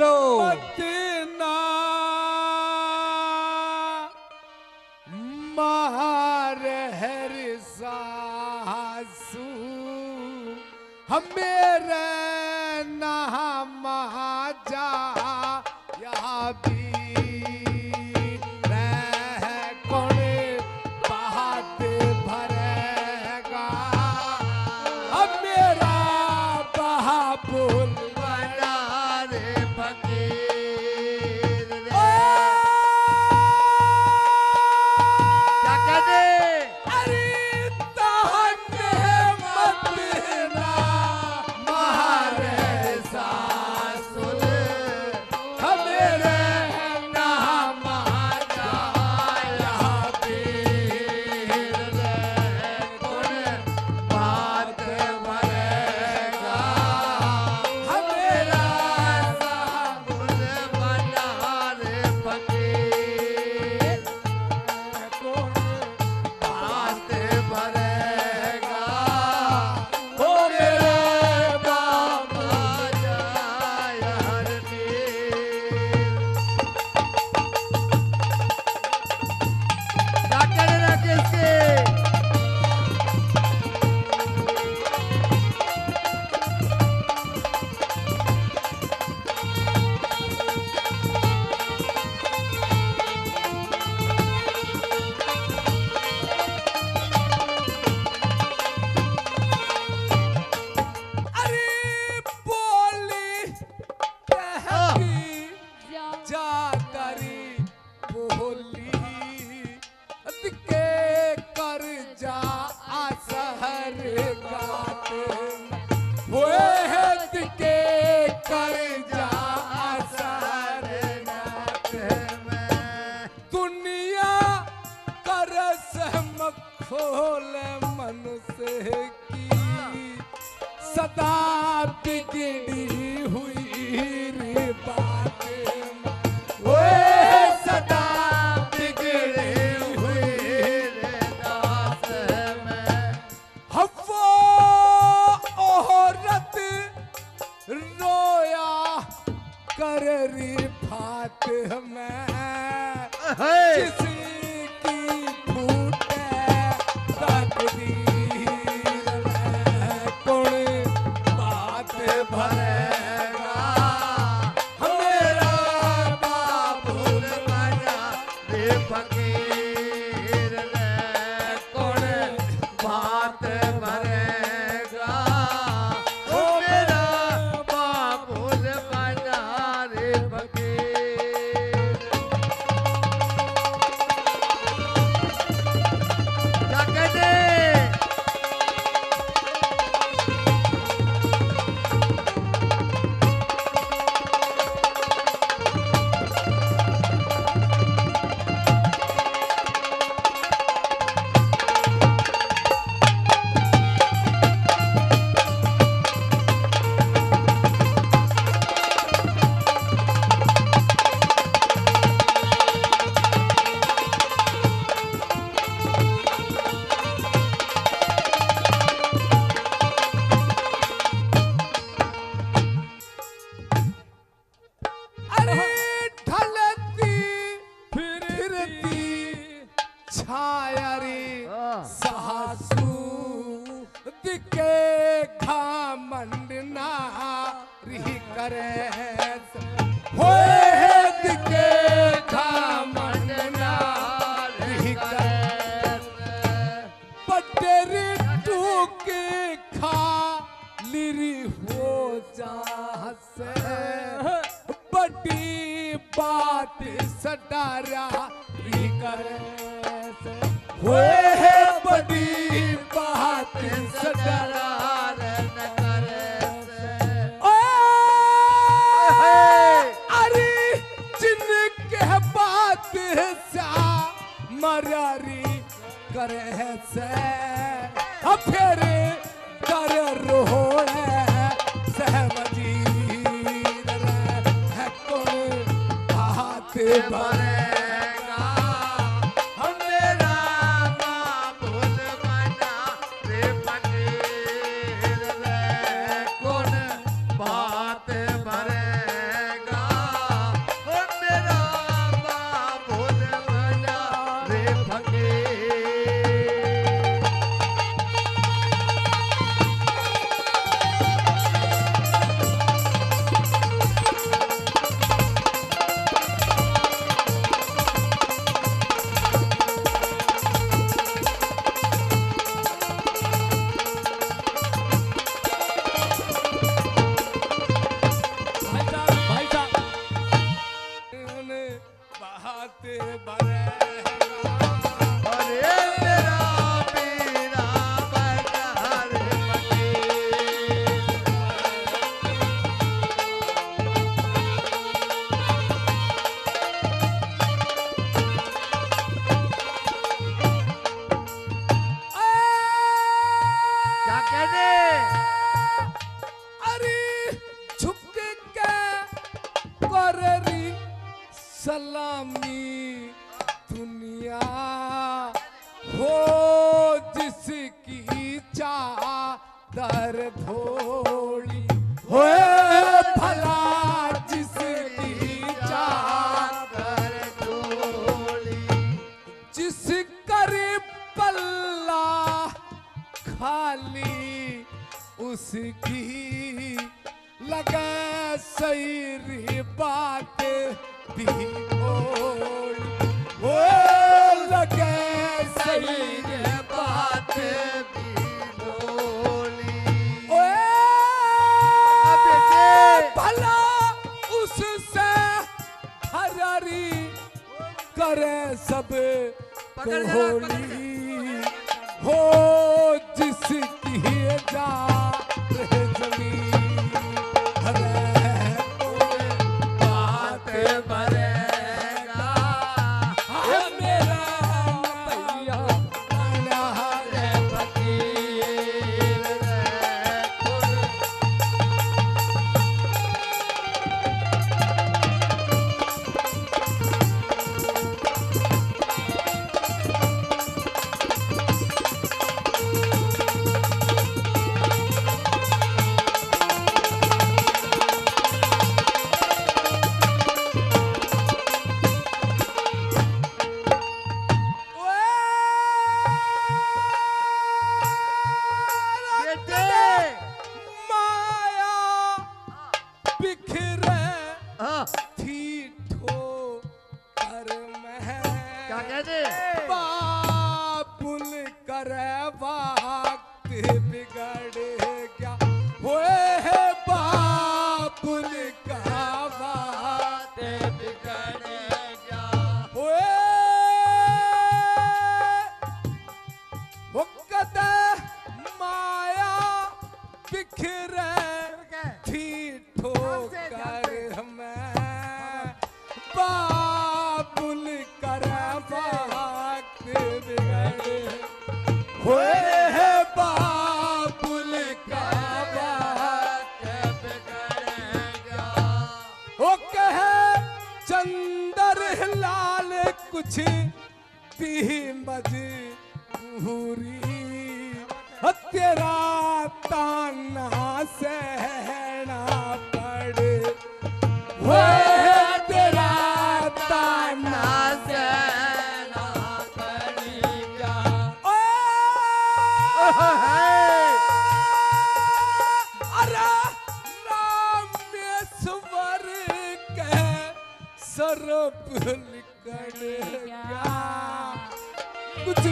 बोलो। मारे सासू मेरे नाम जा या भी रह कौन बात भरेगा अब मेरा बाबुल बना रे फकीर रे। क्या कहते? अरे सदा बिगड़ी हुई रे बात वो सदा बिगड़ी हुई रे दास में हवा औरत रोया कर री फात में किसी की फूटे तकदीर भरेगा मेरा बाबुल बना रे फकीर रे कौन बात भरेगा ओ मेरा बाबुल बना रे फकीर। क्या कहते? बड़ी बात सडारा हुए बड़ी बात सडारा अरे जिनके बात मरारी करे से फिर कर रोड़े सहमजी भरेगा मेरा बाबुल बना रे फकीर रे कौन बात भरेगा बात बरेगा। अरे मेरा मीरा बंगार पति। क्या कहने? अरे झुक के कररी सलामी दुनिया हो जिसकी चादर धोली होए भला जिसकी चादर डोली जिस कर पल्ला खाली उसकी लगे सही बात भी ओली ओ लगे सही बात भी डोली। ओए बेटे। भला उससे हरारी करे सब पकड़ जरा, होली हो जिसकी जा जमीन हरे कोई बात बरेगा। है मेरा भैया रे फकीर रे खुद। बेटे। माया बिखरे हाँ, थी ठोकर में क्या कहते? बाबुल करे वक्त बिगड़ गया होए है बाबुल का बात बिगड़ गया। होए वो कदे माया बिखरे थी ठोकर हमें बाबुल करे वक्त बिगड़ होए है बाबुल का बात बिगड़ गया। वो कहे चंदर लाल कुछ भी मजबूरी तेरा ताना सहना पड़े वो तेरा ताना सहना पड़ेगा। अरे रामेश्वर के सरप लिखड़ गया कुछ